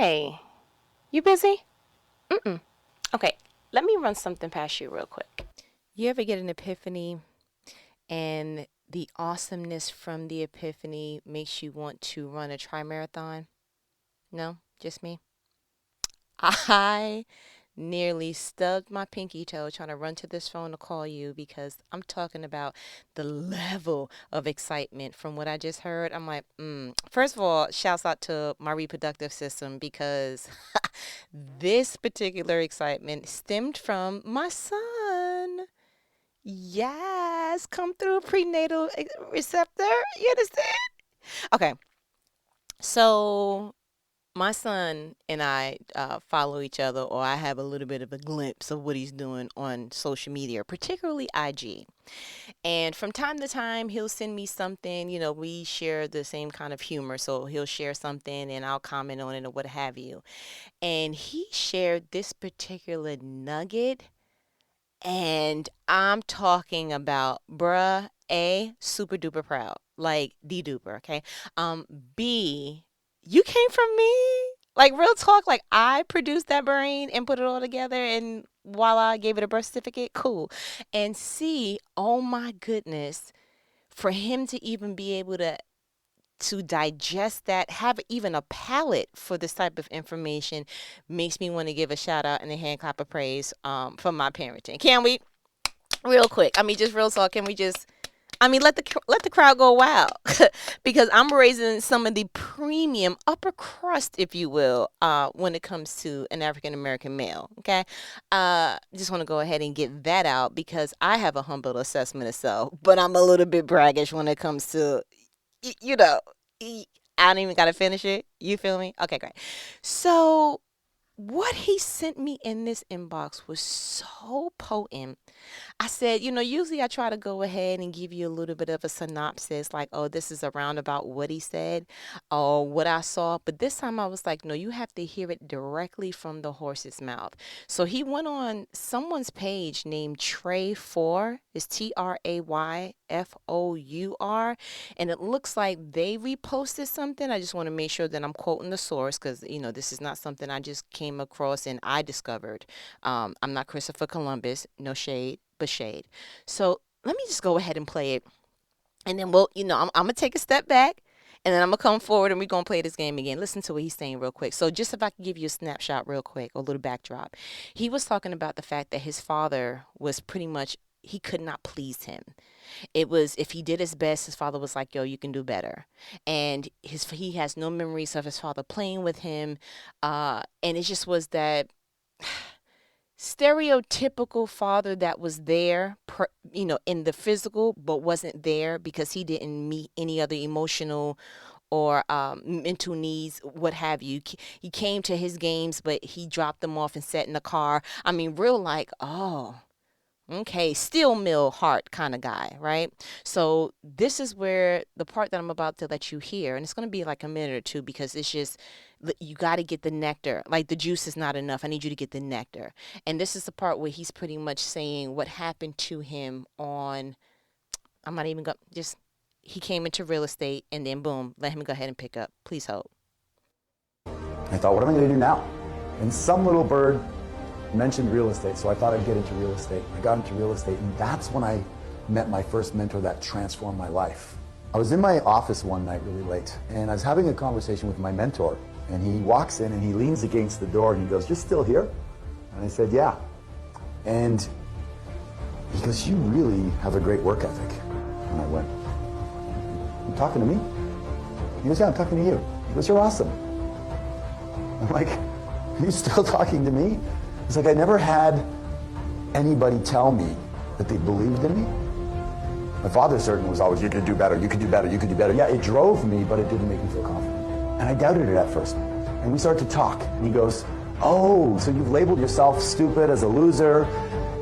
Hey, you busy? Mm-mm. Okay, let me run something past you real quick. You ever get an epiphany and the awesomeness from the epiphany makes you want to run a tri-marathon? No, just me? I nearly stubbed my pinky toe trying to run to this phone to call you because I'm talking about the level of excitement from what I just heard. I'm like, First of all, shouts out to my reproductive system because this particular excitement stemmed from my son. Yes, come through prenatal receptor. You understand? Okay, so my son and I follow each other, or I have a little bit of a glimpse of what he's doing on social media, particularly IG. And from time to time, he'll send me something. We share the same kind of humor, so he'll share something and I'll comment on it or what have you. And he shared this particular nugget, and I'm talking about, bruh, A, super duper proud, like D duper, okay? B, you came from me. Like real talk, like I produced that brain and put it all together and voila, gave it a birth certificate. Cool. And C, oh my goodness, for him to even be able to digest that, have even a palate for this type of information makes me want to give a shout out and a hand clap of praise for my parenting. Can we? Real quick. I mean, just real talk. Can we just let the crowd go wild because I'm raising some of the premium upper crust, if you will, when it comes to an African American male. Okay, just want to go ahead and get that out because I have a humble assessment of self, but I'm a little bit braggish when it comes to, you know, I don't even gotta finish it. You feel me? Okay, great. So what he sent me in this inbox was so potent. I said, usually I try to go ahead and give you a little bit of a synopsis, like, oh, this is around about what he said or what I saw. But this time I was like, no, you have to hear it directly from the horse's mouth. So he went on someone's page named Trey4, it's Trayfour, and it looks like they reposted something. I just want to make sure that I'm quoting the source because, this is not something I just came across and I discovered. I'm not Christopher Columbus, no shade, but shade. So let me just go ahead and play it. And then I'm going to take a step back and then I'm going to come forward and we're going to play this game again. Listen to what he's saying real quick. So just if I can give you a snapshot real quick, a little backdrop. He was talking about the fact that his father was pretty much, he could not please him. It was, if he did his best, his father was like, yo, you can do better. And he has no memories of his father playing with him. And it just was that stereotypical father that was there, in the physical, but wasn't there because he didn't meet any other emotional or mental needs, what have you. He came to his games, but he dropped them off and sat in the car. I mean, real like, oh, okay, steel mill heart kind of guy, right? So this is where the part that I'm about to let you hear, and it's going to be like a minute or two because it's just, you got to get the nectar. Like the juice is not enough. I need you to get the nectar. And this is the part where he's pretty much saying what happened to him on, I'm not even going to, just, he came into real estate and then boom, let him go ahead and pick up. Please hold. I thought, what am I going to do now? And some little bird mentioned real estate, so I thought I'd get into real estate. I got into real estate, and that's when I met my first mentor that transformed my life. I was in my office one night really late, and I was having a conversation with my mentor, and he walks in and he leans against the door and he goes, "You're still here?" And I said, "Yeah." And he goes, "You really have a great work ethic." And I went, "You talking to me?" He goes, "Yeah, I'm talking to you." He goes, "You're awesome." I'm like, "Are you still talking to me?" It's like I never had anybody tell me that they believed in me. My father certainly was always, "You could do better, you could do better, you could do better." Yeah, it drove me, but it didn't make me feel confident. And I doubted it at first. And we started to talk, and he goes, "Oh, so you've labeled yourself stupid as a loser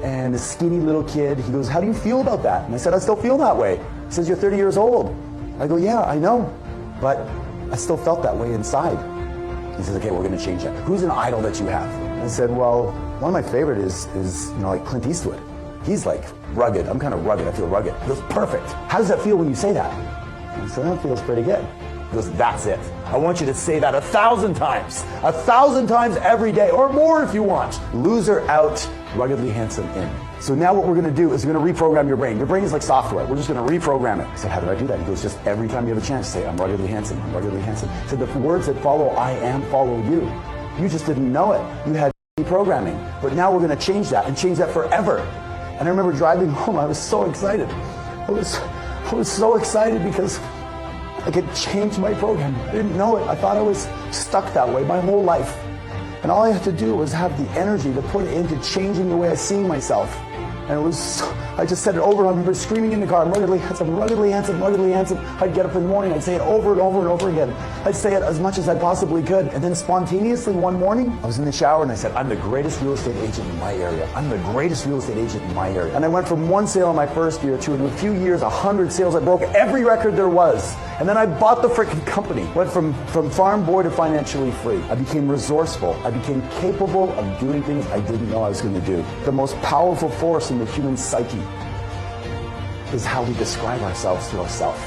and a skinny little kid." He goes, "How do you feel about that?" And I said, "I still feel that way." He says, "You're 30 years old." I go, "Yeah, I know, but I still felt that way inside." He says, "Okay, we're going to change that. Who's an idol that you have?" And I said, "Well, one of my favorite is like Clint Eastwood. He's like rugged. I'm kind of rugged. I feel rugged." He goes, "Perfect. How does that feel when you say that?" And I said, "That feels pretty good." He goes, that's it. I want you to say that 1,000 times. 1,000 times every day, or more if you want. Loser out, ruggedly handsome in. So now what we're going to do is we're going to reprogram your brain. Your brain is like software. We're just going to reprogram it. I said, how did I do that? He goes, just every time you have a chance, say, I'm ruggedly handsome, I'm ruggedly handsome. He said, the words that follow I am follow you. You just didn't know it. You had programming. But now we're going to change that and change that forever. And I remember driving home, I was so excited. I was so excited because I could change my program. I didn't know it. I thought I was stuck that way my whole life. And all I had to do was have the energy to put it into changing the way I see myself. And I just said it over and I remember screaming in the car, I'm ruggedly handsome, ruggedly handsome, ruggedly handsome. I'd get up in the morning, I'd say it over and over and over again. I'd say it as much as I possibly could. And then spontaneously one morning, I was in the shower and I said, I'm the greatest real estate agent in my area. I'm the greatest real estate agent in my area. And I went from one sale in my first year to in a few years, 100 sales. I broke every record there was. And then I bought the freaking company. Went from farm boy to financially free. I became resourceful. I became capable of doing things I didn't know I was going to do. The most powerful force in the human psyche is how we describe ourselves to ourselves.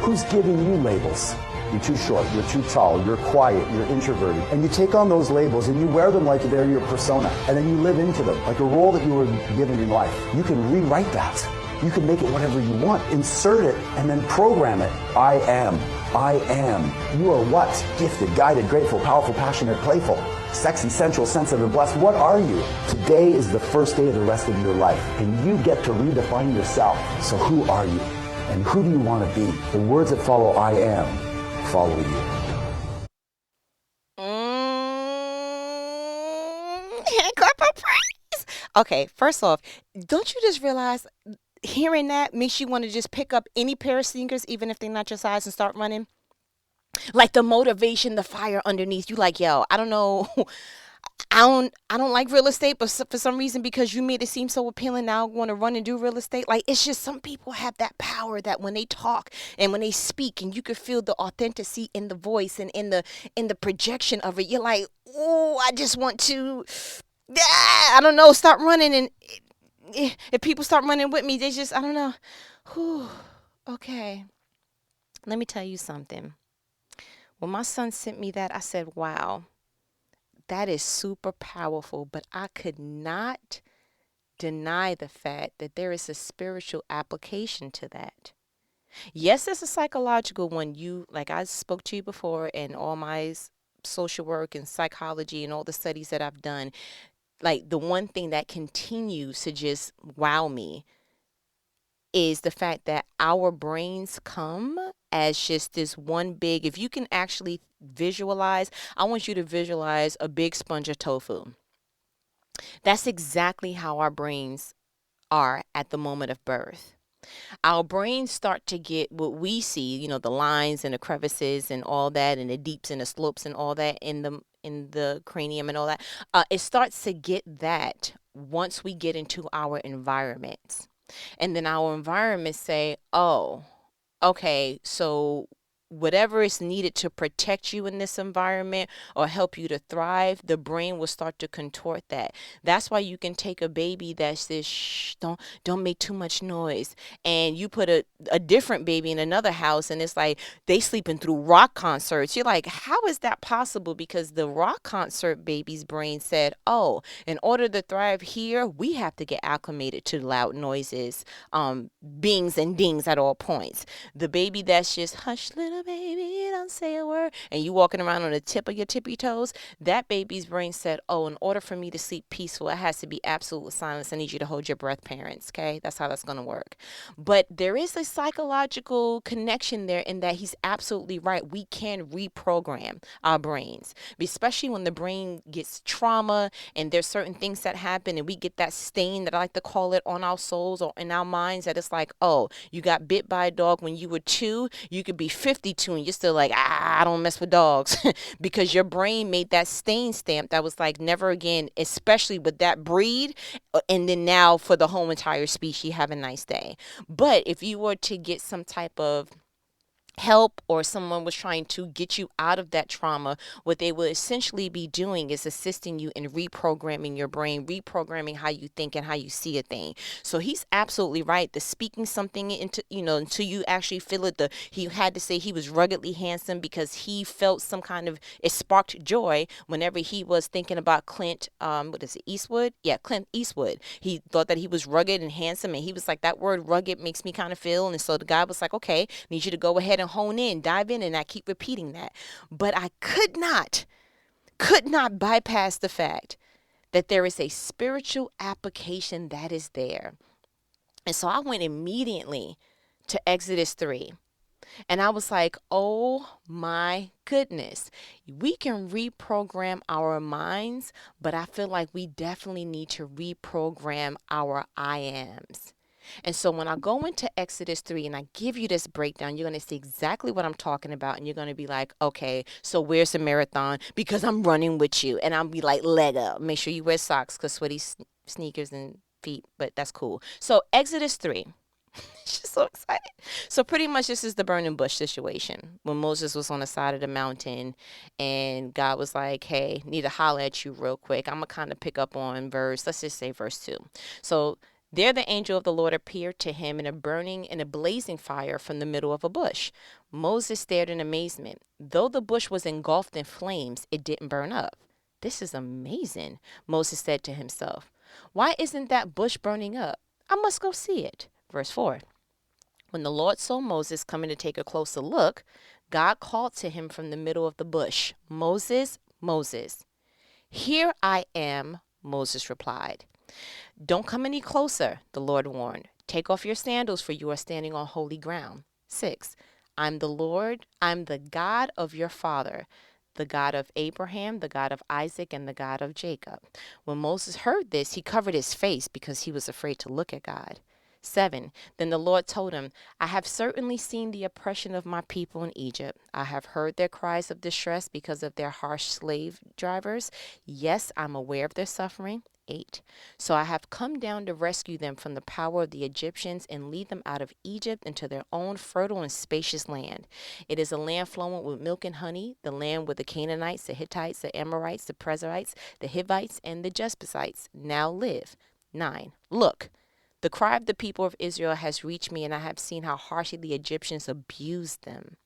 Who's giving you labels? You're too short, you're too tall, you're quiet, you're introverted. And you take on those labels and you wear them like they're your persona. And then you live into them, like a role that you were given in life. You can rewrite that. You can make it whatever you want. Insert it and then program it. I am. I am. You are what? Gifted, guided, grateful, powerful, passionate, playful, sexy, sensual, sensitive, and blessed. What are you? Today is the first day of the rest of your life. And you get to redefine yourself. So who are you? And who do you want to be? The words that follow I am follow you. Okay, first off, don't you just realize hearing that makes you want to just pick up any pair of sneakers, even if they're not your size, and start running? Like the motivation, the fire underneath you, like, yo, I don't know. I don't like real estate, but for some reason, because you made it seem so appealing, now I want to run and do real estate. Like, it's just some people have that power that when they talk and when they speak, and you can feel the authenticity in the voice and in the projection of it. You're like, oh, I just want to, I don't know, start running. And if people start running with me, they just, I don't know. Whew, okay. Let me tell you something. When my son sent me that, I said, wow. That is super powerful, but I could not deny the fact that there is a spiritual application to that. Yes, it's a psychological one. Like I spoke to you before, and all my social work and psychology and all the studies that I've done, like the one thing that continues to just wow me is the fact that our brains come as just this one big, if you can actually visualize, I want you to visualize a big sponge of tofu. That's exactly how our brains are at the moment of birth. Our brains start to get what we see, the lines and the crevices and all that, and the deeps and the slopes and all that in the cranium and all that. It starts to get that once we get into our environments. And then our environments say, oh, okay, so whatever is needed to protect you in this environment or help you to thrive, the brain will start to contort that. That's why you can take a baby that says, shh, don't make too much noise. And you put a different baby in another house, and it's like they sleeping through rock concerts. You're like, how is that possible? Because the rock concert baby's brain said, oh, in order to thrive here, we have to get acclimated to loud noises, bings and dings at all points. The baby that's just, hush, little baby, don't say a word, and you walking around on the tip of your tippy toes, that baby's brain said, oh, in order for me to sleep peaceful, it has to be absolute silence. I need you to hold your breath, parents. Okay, that's how that's going to work. But there is a psychological connection there in that he's absolutely right. We can reprogram our brains, especially when the brain gets trauma and there's certain things that happen and we get that stain, that I like to call it, on our souls or in our minds, that it's like, oh, you got bit by a dog when you were 2, you could be 52 and you're still like, I don't mess with dogs because your brain made that stain stamp that was like, never again, especially with that breed. And then now for the whole entire species, have a nice day. But if you were to get some type of help or someone was trying to get you out of that trauma, what they will essentially be doing is assisting you in reprogramming your brain, reprogramming how you think and how you see a thing. So he's absolutely right. The speaking something into, until you actually feel it. He had to say he was ruggedly handsome because he felt some kind of, it sparked joy whenever he was thinking about Clint, what is it, Eastwood? Yeah, Clint Eastwood. He thought that he was rugged and handsome, and he was like, that word rugged makes me kind of feel. And so the guy was like, okay, need you to go ahead and hone in, dive in, and I keep repeating that. But I could not bypass the fact that there is a spiritual application that is there. And so I went immediately to Exodus 3. And I was like, oh my goodness, we can reprogram our minds, but I feel like we definitely need to reprogram our I ams. And so when I go into Exodus 3 and I give you this breakdown, you're going to see exactly what I'm talking about. And you're going to be like, okay, so where's the marathon? Because I'm running with you. And I'll be like, leg up. Make sure you wear socks because sweaty sneakers and feet, but that's cool. So Exodus 3. She's so excited. So pretty much this is the burning bush situation when Moses was on the side of the mountain and God was like, hey, need to holler at you real quick. I'm going to kind of pick up on let's just say verse 2. So there the angel of the Lord appeared to him in a blazing fire from the middle of a bush. Moses stared in amazement. Though the bush was engulfed in flames, it didn't burn up. This is amazing, Moses said to himself. Why isn't that bush burning up? I must go see it. Verse 4. When the Lord saw Moses coming to take a closer look, God called to him from the middle of the bush, Moses, Moses. Here I am, Moses replied. Don't come any closer, the Lord warned. Take off your sandals, for you are standing on holy ground. 6. I'm the Lord, I'm the God of your father, the God of Abraham, the God of Isaac, and the God of Jacob. When Moses heard this, he covered his face because he was afraid to look at God. 7. Then the Lord told him, I have certainly seen the oppression of my people in Egypt. I have heard their cries of distress because of their harsh slave drivers. Yes, I'm aware of their suffering. 8. So I have come down to rescue them from the power of the Egyptians and lead them out of Egypt into their own fertile and spacious land. It is a land flowing with milk and honey, the land where the Canaanites, the Hittites, the Amorites, the Perizzites, the Hivites, and the Jebusites now live. 9. Look. The cry of the people of Israel has reached me, and I have seen how harshly the Egyptians abused them.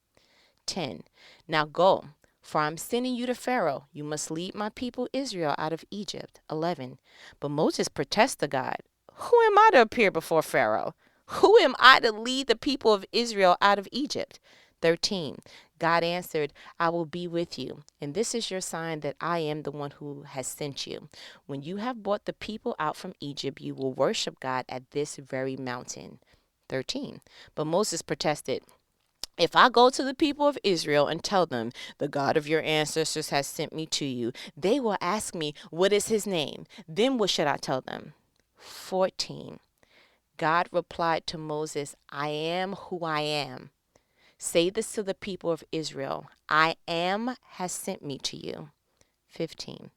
10. Now go, for I am sending you to Pharaoh. You must lead my people Israel out of Egypt. 11. But Moses protests to God. Who am I to appear before Pharaoh? Who am I to lead the people of Israel out of Egypt? 13. God answered, I will be with you, and this is your sign that I am the one who has sent you. When you have brought the people out from Egypt, you will worship God at this very mountain. 13. But Moses protested, if I go to the people of Israel and tell them, the God of your ancestors has sent me to you, they will ask me, what is his name? Then what should I tell them? 14. God replied to Moses, I am who I am. Say this to the people of Israel, I am has sent me to you. 15.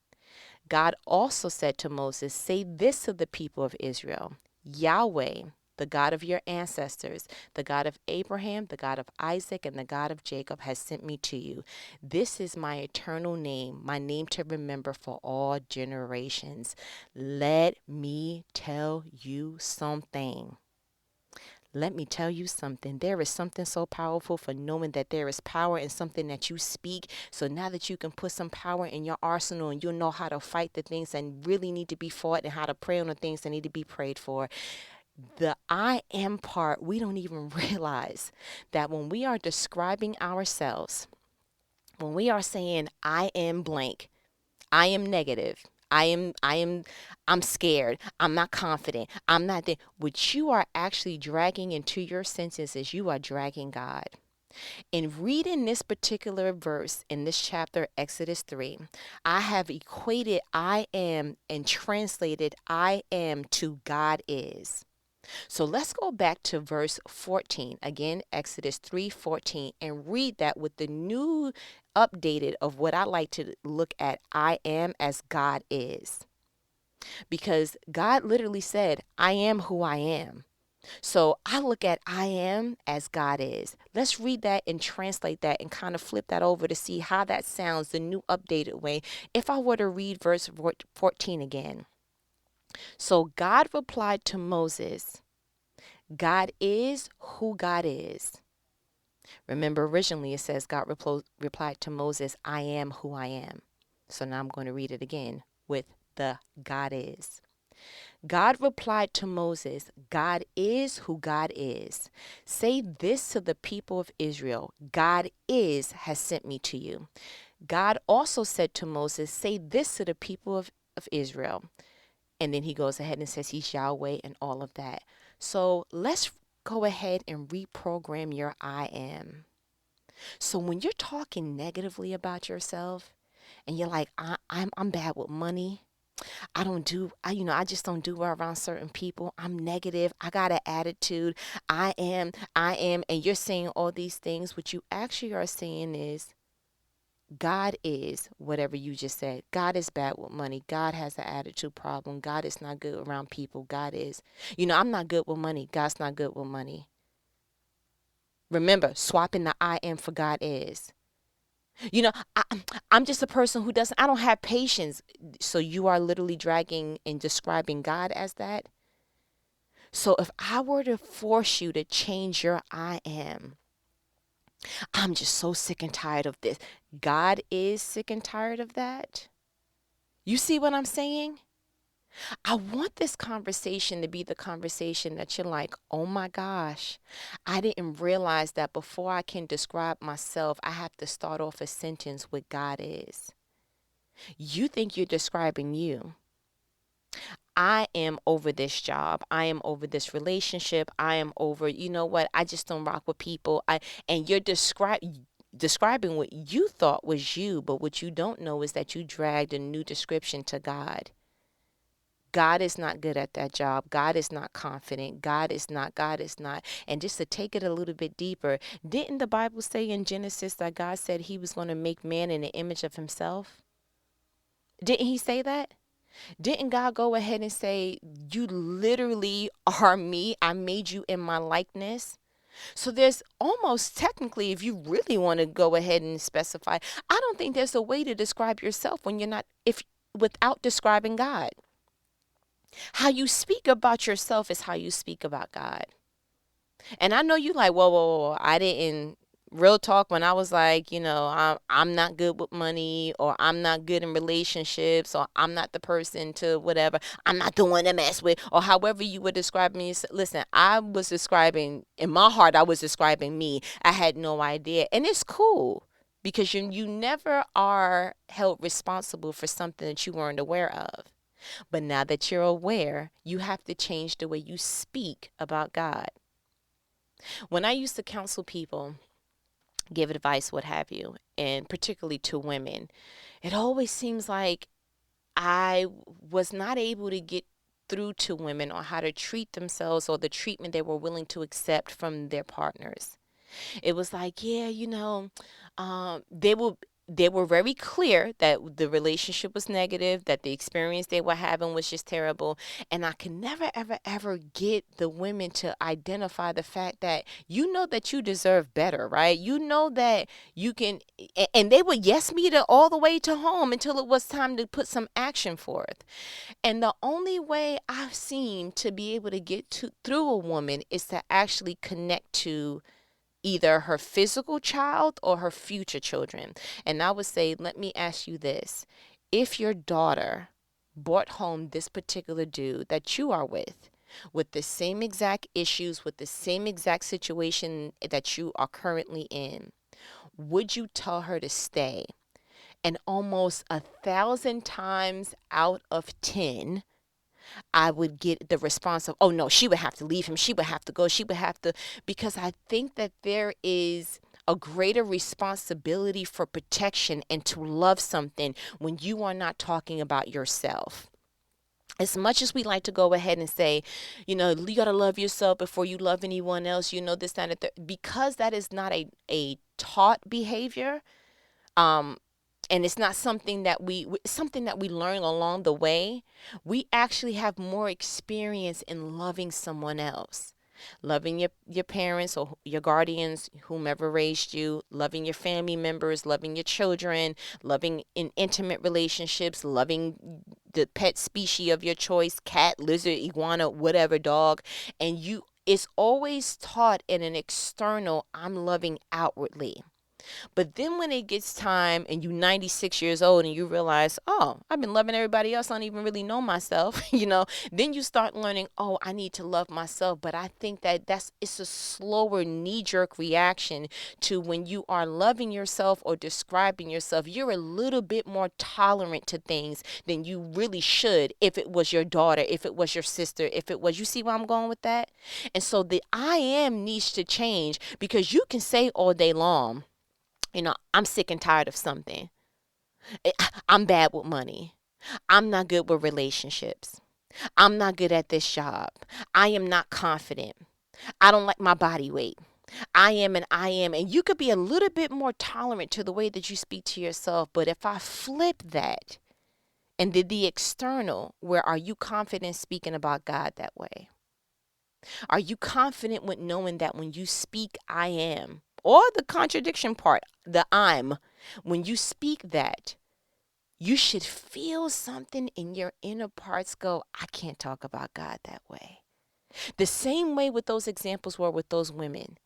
God also said to Moses, say this to the people of Israel, Yahweh, the God of your ancestors, the God of Abraham, the God of Isaac, and the God of Jacob has sent me to you. This is my eternal name, my name to remember for all generations. Let me tell you something. Let me tell you something. There is something so powerful for knowing that there is power in something that you speak. So now that you can put some power in your arsenal and you'll know how to fight the things that really need to be fought and how to pray on the things that need to be prayed for. The I am part, we don't even realize that when we are describing ourselves, when we are saying I am blank, I am negative, I'm scared, I'm not confident, I'm not there. What you are actually dragging into your sentences, you are dragging God. In reading this particular verse in this chapter, Exodus 3, I have equated I am and translated I am to God is. So let's go back to verse 14. Again, Exodus 3:14, and read that with the new updated of what I like to look at I am as God is. Because God literally said, I am who I am. So I look at I am as God is. Let's read that and translate that and kind of flip that over to see how that sounds the new updated way. If I were to read verse 14 again. So God replied to Moses, God is who God is. Remember, originally it says God replied to Moses, I am who I am. So now I'm going to read it again with the God is. God replied to Moses, God is who God is. Say this to the people of Israel, God has sent me to you. God also said to Moses, say this to the people of Israel. And then he goes ahead and says he's Yahweh and all of that. So let's go ahead and reprogram your I am. So when you're talking negatively about yourself and you're like, I'm bad with money. I just don't do well around certain people. I'm negative. I got an attitude. I am. And you're saying all these things. What you actually are saying is God is whatever you just said. God is bad with money. God has an attitude problem. God is not good around people. God is, I'm not good with money. God's not good with money. Remember, swapping the I am for God is. You know, I, I'm just a person I don't have patience. So you are literally dragging and describing God as that. So if I were to force you to change your I am, I'm just so sick and tired of this. God is sick and tired of that. You see what I'm saying? I want this conversation to be the conversation that you're like, oh my gosh, I didn't realize that before I can describe myself, I have to start off a sentence with God is. You think you're describing you. I am over this job. I am over this relationship. I am over, you know what? I just don't rock with people. And you're describing what you thought was you, but what you don't know is that you dragged a new description to God. God is not good at that job. God is not confident. God is not. And just to take it a little bit deeper, didn't the Bible say in Genesis that God said he was going to make man in the image of himself? Didn't he say that? Didn't God go ahead and say, you literally are me. I made you in my likeness. So there's almost technically, if you really want to go ahead and specify, I don't think there's a way to describe yourself when you're not, if without describing God. How you speak about yourself is how you speak about God. And I know you like, whoa. I didn't, real talk, when I was like, I'm not good with money, or I'm not good in relationships, or I'm not the person to whatever, I'm not the one to mess with, or however you would describe me. Listen, I was describing, in my heart, I was describing me. I had no idea. And it's cool because you never are held responsible for something that you weren't aware of. But now that you're aware, you have to change the way you speak about God. When I used to counsel people, give advice, what have you, and particularly to women, it always seems like I was not able to get through to women on how to treat themselves or the treatment they were willing to accept from their partners. It was like, yeah, they were very clear that the relationship was negative, that the experience they were having was just terrible. And I could never, ever, ever get the women to identify the fact that that you deserve better, right? You know that you can, and they would yes me to all the way to home until it was time to put some action forth. And the only way I've seen to be able to get through a woman is to actually connect to either her physical child or her future children. And I would say, let me ask you this. If your daughter brought home this particular dude that you are with the same exact issues, with the same exact situation that you are currently in, would you tell her to stay? And almost 1,000 times out of 10, I would get the response of, oh no, she would have to leave him. She would have to go. She would have to, because I think that there is a greater responsibility for protection and to love something when you are not talking about yourself. As much as we like to go ahead and say, you got to love yourself before you love anyone else, this, that, and because that is not a taught behavior, and it's not something that something that we learn along the way, we actually have more experience in loving someone else. Loving your parents or your guardians, whomever raised you, loving your family members, loving your children, loving in intimate relationships, loving the pet species of your choice, cat, lizard, iguana, whatever, dog. And it's always taught in an external, I'm loving outwardly. But then when it gets time and you 96 years old and you realize, oh, I've been loving everybody else. I don't even really know myself, then you start learning, oh, I need to love myself. But I think that it's a slower knee-jerk reaction to when you are loving yourself or describing yourself. You're a little bit more tolerant to things than you really should if it was your daughter, if it was your sister, you see where I'm going with that? And so the I am needs to change, because you can say all day long, I'm sick and tired of something. I'm bad with money. I'm not good with relationships. I'm not good at this job. I am not confident. I don't like my body weight. I am and I am. And you could be a little bit more tolerant to the way that you speak to yourself. But if I flip that and did the external, where are you confident speaking about God that way? Are you confident with knowing that when you speak I am, or the contradiction part, the I'm, when you speak that, you should feel something in your inner parts go, I can't talk about God that way. The same way with those examples were with those women.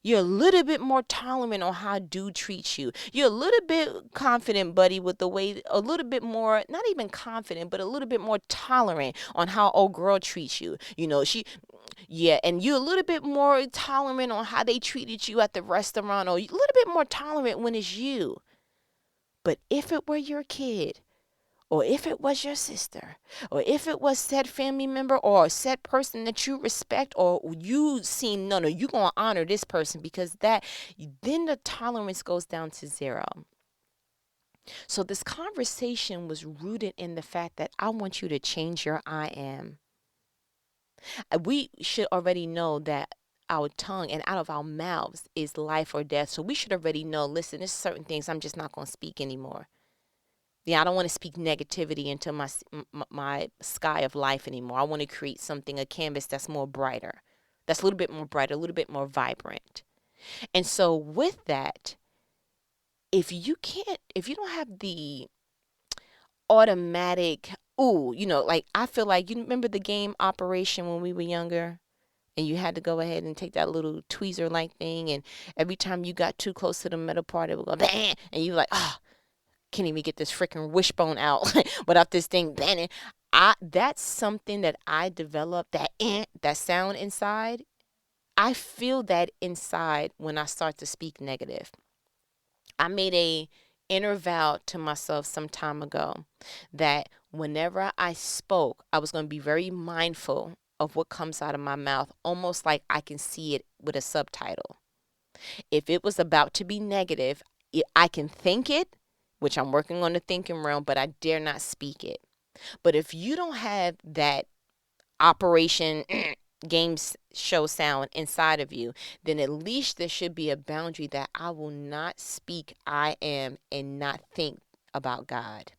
You're a little bit more tolerant on how dude treats you. You're a little bit confident, buddy, with the way, a little bit more, not even confident, but a little bit more tolerant on how old girl treats you. And you're a little bit more tolerant on how they treated you at the restaurant, or a little bit more tolerant when it's you. But if it were your kid, or if it was your sister, or if it was said family member or a said person that you respect, or you seem, no, you're going to honor this person, because then the tolerance goes down to 0. So this conversation was rooted in the fact that I want you to change your I am. We should already know that our tongue and out of our mouths is life or death. So we should already know, listen, there's certain things I'm just not going to speak anymore. Yeah, I don't want to speak negativity into my sky of life anymore. I want to create something, a canvas that's more brighter, that's a little bit more brighter, a little bit more vibrant. And so with that, if you don't have the automatic, like I feel like, you remember the game Operation when we were younger? And you had to go ahead and take that little tweezer-like thing, and every time you got too close to the metal part, it would go bang, and you were like, can't even get this freaking wishbone out without this thing banging. That's something that I developed, that sound inside. I feel that inside when I start to speak negative. I made a inner vow to myself some time ago that whenever I spoke, I was going to be very mindful of what comes out of my mouth, almost like I can see it with a subtitle. If it was about to be negative, I can think it, which I'm working on the thinking realm, but I dare not speak it. But if you don't have that Operation games show sound inside of you, then at least there should be a boundary that I will not speak I am and not think about God.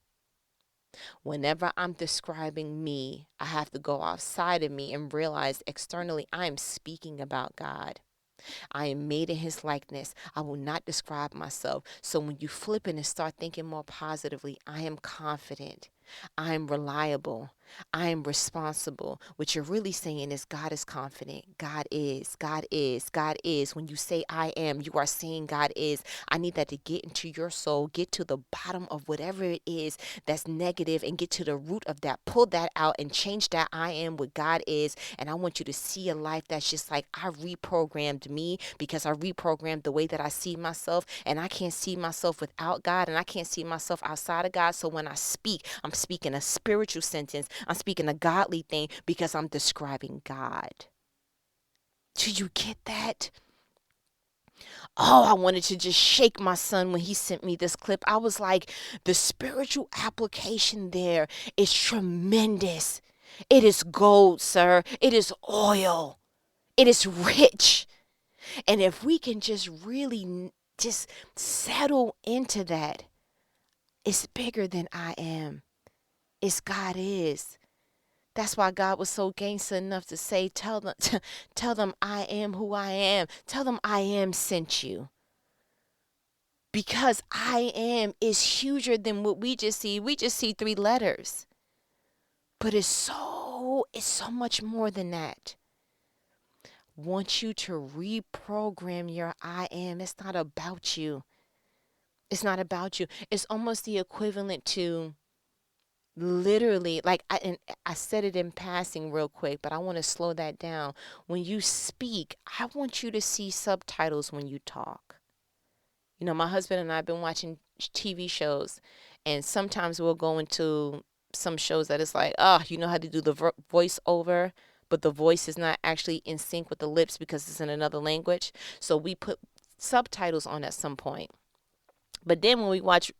Whenever I'm describing me, I have to go outside of me and realize externally I am speaking about God. I am made in his likeness. I will not describe myself. So when you flip it and start thinking more positively, I am confident. I am reliable. I am responsible. What you're really saying is God is confident. God is. God is. God is. When you say I am, you are saying God is. I need that to get into your soul, get to the bottom of whatever it is that's negative, and get to the root of that. Pull that out and change that I am what God is. And I want you to see a life that's just like, I reprogrammed me, because I reprogrammed the way that I see myself, and I can't see myself without God, and I can't see myself outside of God. So when I speak, I'm speaking a spiritual sentence. I'm speaking a godly thing because I'm describing God. Do you get that? Oh, I wanted to just shake my son when he sent me this clip. I was like, the spiritual application there is tremendous. It is gold, sir. It is oil. It is rich. And if we can just really just settle into that, it's bigger than I am. It's God is. That's why God was so gangster enough to say, tell them, tell them I am who I am. Tell them I am sent you. Because I am is huger than what we just see. We just see 3 letters. But it's so much more than that. Want you to reprogram your I am. It's not about you. It's not about you. It's almost the equivalent to literally, like, and I said it in passing real quick, but I want to slow that down. When you speak, I want you to see subtitles when you talk. You know, my husband and I have been watching TV shows, and sometimes we'll go into some shows that it's like, oh, you know how to do the voiceover, but the voice is not actually in sync with the lips because it's in another language. So we put subtitles on at some point. But then when we watch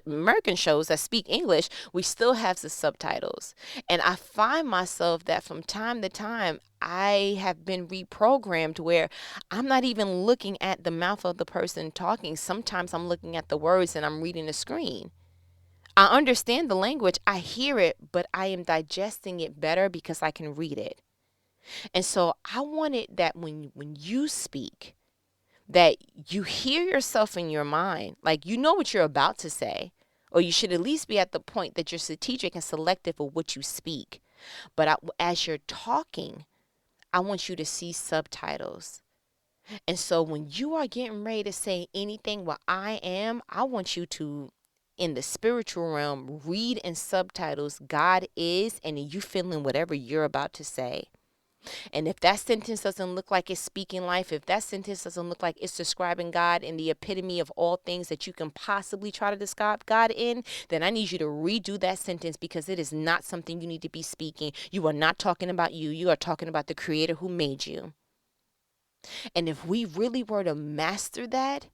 American shows that speak English, we still have the subtitles. And I find myself that from time to time, I have been reprogrammed where I'm not even looking at the mouth of the person talking. Sometimes I'm looking at the words and I'm reading the screen. I understand the language, I hear it, but I am digesting it better because I can read it. And so I wanted that when you speak, that you hear yourself in your mind, like you know what you're about to say, or you should at least be at the point that you're strategic and selective of what you speak. But as you're talking, I want you to see subtitles. And so when you are getting ready to say anything what I am, I want you to, in the spiritual realm, read in subtitles God is, and you feeling whatever you're about to say. And if that sentence doesn't look like it's speaking life, if that sentence doesn't look like it's describing God in the epitome of all things that you can possibly try to describe God in, then I need you to redo that sentence because it is not something you need to be speaking. You are not talking about you. You are talking about the Creator who made you. And if we really were to master that,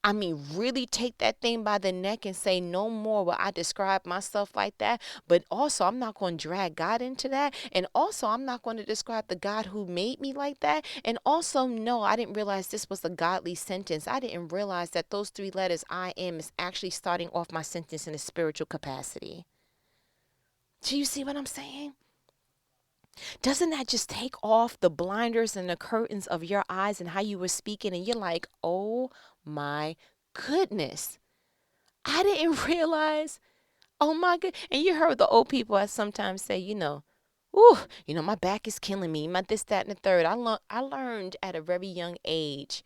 I mean, really take that thing by the neck and say, no more will I describe myself like that. But also, I'm not going to drag God into that. And also, I'm not going to describe the God who made me like that. And also, no, I didn't realize this was a godly sentence. I didn't realize that those 3 letters, I am, is actually starting off my sentence in a spiritual capacity. Do you see what I'm saying? Doesn't that just take off the blinders and the curtains of your eyes and how you were speaking? And you're like, oh my goodness, I didn't realize. Oh my good. And you heard the old people I sometimes say, ooh, my back is killing me. My this, that, and the third. I learned at a very young age.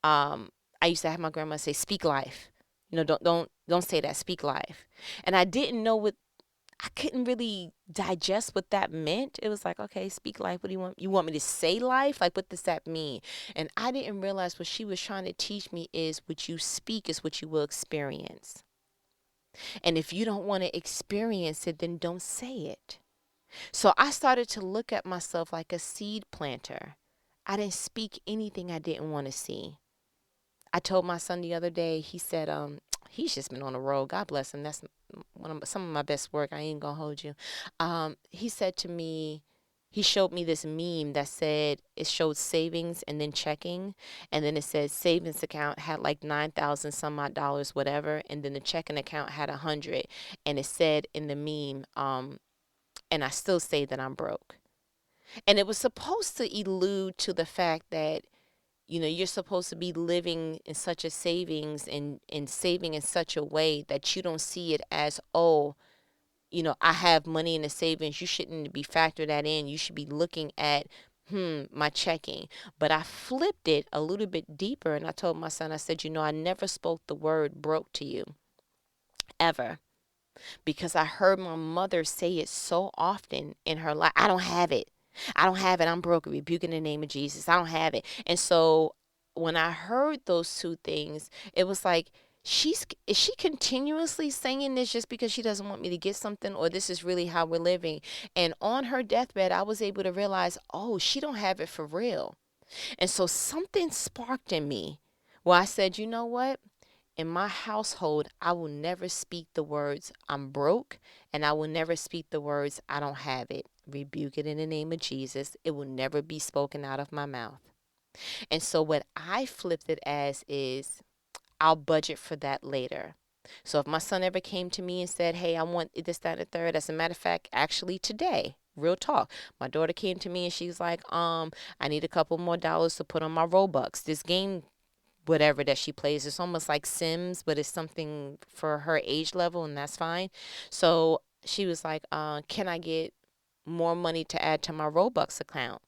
I used to have my grandma say, "Speak life." Don't say that. Speak life. And I didn't know what. I couldn't really digest what that meant. It was like, okay, speak life. What do you want? You want me to say life? Like, what does that mean? And I didn't realize what she was trying to teach me is what you speak is what you will experience. And if you don't want to experience it, then don't say it. So I started to look at myself like a seed planter. I didn't speak anything I didn't want to see. I told my son the other day, he said, he's just been on the road. God bless him. That's some of my best work. I ain't gonna hold you. He said to me, he showed me this meme that said it showed savings and then checking, and then it said savings account had like 9,000 some odd dollars, whatever, and then the checking account had 100, and it said in the meme, and I still say that I'm broke, and it was supposed to allude to the fact that you're supposed to be living in such a savings and saving in such a way that you don't see it as, oh, I have money in the savings. You shouldn't be factoring that in. You should be looking at, my checking. But I flipped it a little bit deeper and I told my son, I said, I never spoke the word broke to you, ever. Because I heard my mother say it so often in her life. I don't have it. I don't have it. I'm broke. Rebuke in the name of Jesus. I don't have it. And so when I heard those 2 things, it was like, is she continuously saying this just because she doesn't want me to get something, or this is really how we're living? And on her deathbed, I was able to realize, oh, she don't have it for real. And so something sparked in me where I said, you know what? In my household, I will never speak the words I'm broke, and I will never speak the words I don't have it. Rebuke it in the name of Jesus. It will never be spoken out of my mouth. And so what I flipped it as is, I'll budget for that later. So if my son ever came to me and said, hey, I want this, that, and the third, as a matter of fact, actually today, real talk, my daughter came to me and she's like, I need a couple more dollars to put on my Robux. This game, whatever that she plays, it's almost like Sims, but it's something for her age level, and that's fine. So she was like, can I get more money to add to my Robux account?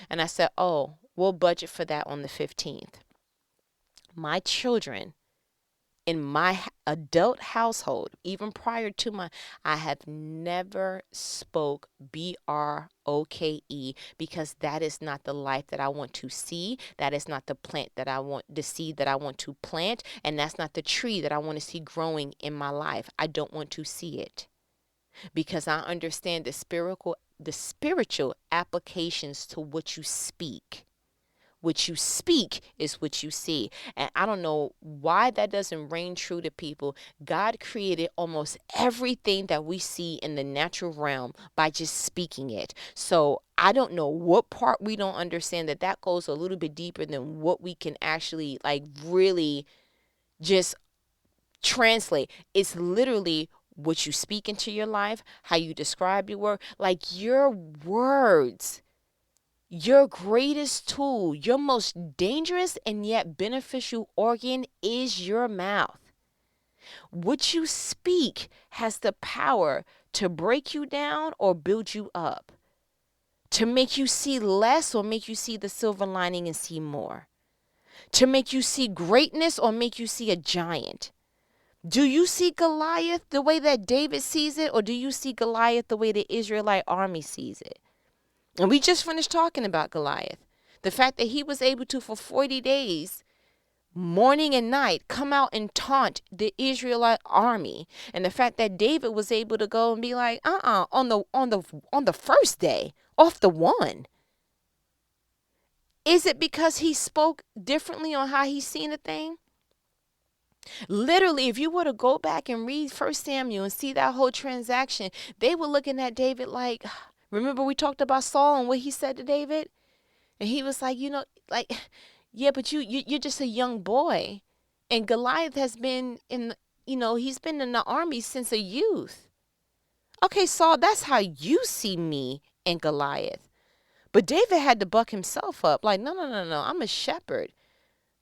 And I said, oh, we'll budget for that on the 15th. My children in my adult household, even prior to I have never spoke BROKE, because that is not the life that I want to see. That is not the plant that I want, the seed that I want to plant. And that's not the tree that I want to see growing in my life. I don't want to see it, because I understand the spiritual applications to what you speak. What you speak is what you see. And I don't know why that doesn't ring true to people. God created almost everything that we see in the natural realm by just speaking it. So I don't know what part we don't understand, that goes a little bit deeper than what we can actually like really just translate. It's literally what you speak into your life, how you describe your word, like your words. Your greatest tool, your most dangerous and yet beneficial organ is your mouth. What you speak has the power to break you down or build you up, to make you see less or make you see the silver lining and see more, to make you see greatness or make you see a giant. Do you see Goliath the way that David sees it, or do you see Goliath the way the Israelite army sees it? And we just finished talking about Goliath. The fact that he was able to, for 40 days, morning and night, come out and taunt the Israelite army. And the fact that David was able to go and be like, on the first day, off the one. Is it because he spoke differently on how he's seen a thing? Literally, if you were to go back and read 1 Samuel and see that whole transaction, they were looking at David like, remember we talked about Saul and what he said to David? And he was like, like, yeah, but you're just a young boy. And Goliath has been he's been in the army since a youth. Okay, Saul, that's how you see me and Goliath. But David had to buck himself up. Like, no, I'm a shepherd.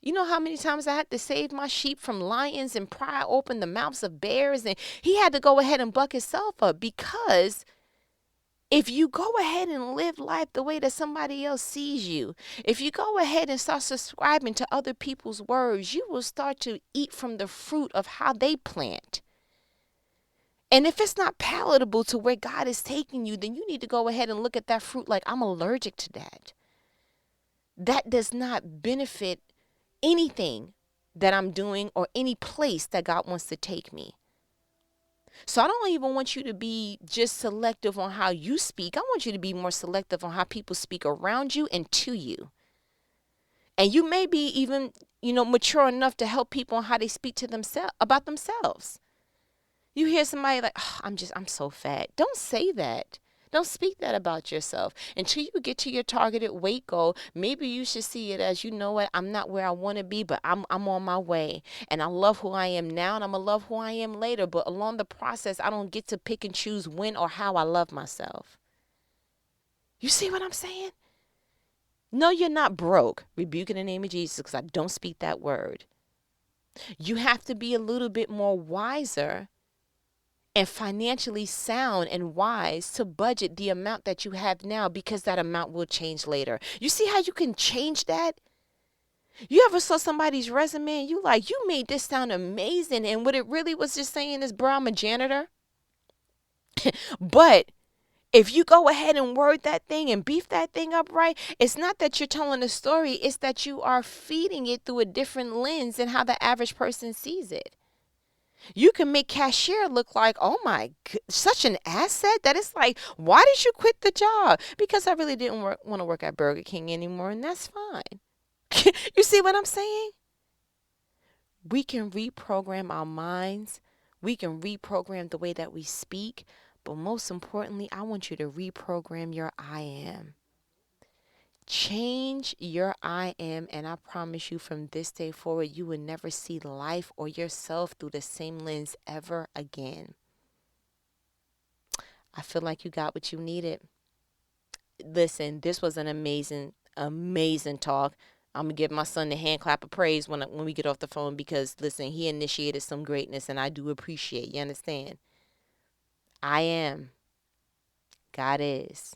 You know how many times I had to save my sheep from lions and pry open the mouths of bears? And he had to go ahead and buck himself up, because if you go ahead and live life the way that somebody else sees you, if you go ahead and start subscribing to other people's words, you will start to eat from the fruit of how they plant. And if it's not palatable to where God is taking you, then you need to go ahead and look at that fruit like, I'm allergic to that. That does not benefit anything that I'm doing or any place that God wants to take me. So I don't even want you to be just selective on how you speak. I want you to be more selective on how people speak around you and to you. And you may be even, mature enough to help people on how they speak to themselves, about themselves. You hear somebody like, oh, I'm so fat. Don't say that. Don't speak that about yourself. Until you get to your targeted weight goal, maybe you should see it as, you know what, I'm not where I want to be, but I'm on my way. And I love who I am now, and I'm going to love who I am later. But along the process, I don't get to pick and choose when or how I love myself. You see what I'm saying? No, you're not broke. Rebuke in the name of Jesus, because I don't speak that word. You have to be a little bit more wiser and financially sound and wise to budget the amount that you have now, because that amount will change later. You see how you can change that? You ever saw somebody's resume and you like, you made this sound amazing, and what it really was just saying is, bro, I'm a janitor. But if you go ahead and word that thing and beef that thing up right, it's not that you're telling a story, it's that you are feeding it through a different lens than how the average person sees it. You can make cashier look like, oh my, such an asset that it's like, why did you quit the job? Because I really didn't want to work at Burger King anymore, and that's fine. You see what I'm saying? We can reprogram our minds. We can reprogram the way that we speak. But most importantly, I want you to reprogram your I am. Change your I am, and I promise you from this day forward, you will never see life or yourself through the same lens ever again. I feel like you got what you needed. Listen, this was an amazing, amazing talk. I'm gonna give my son the hand clap of praise when we get off the phone, because listen, he initiated some greatness, and I do appreciate. You understand? I am. God is.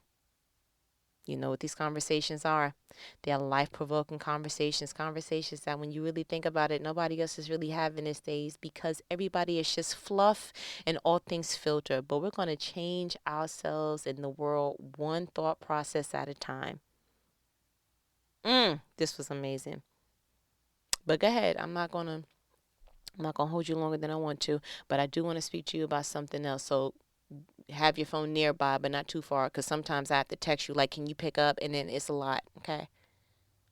You know what these conversations are? They are life-provoking conversations, conversations that when you really think about it, nobody else is really having these days, because everybody is just fluff and all things filter. But we're going to change ourselves in the world one thought process at a time. This was amazing. But go ahead. I'm not gonna hold you longer than I want to, but I do want to speak to you about something else. So have your phone nearby, but not too far, because sometimes I have to text you, like, can you pick up? And then it's a lot, okay?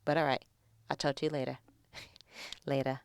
But all right, I'll talk to you later. Later.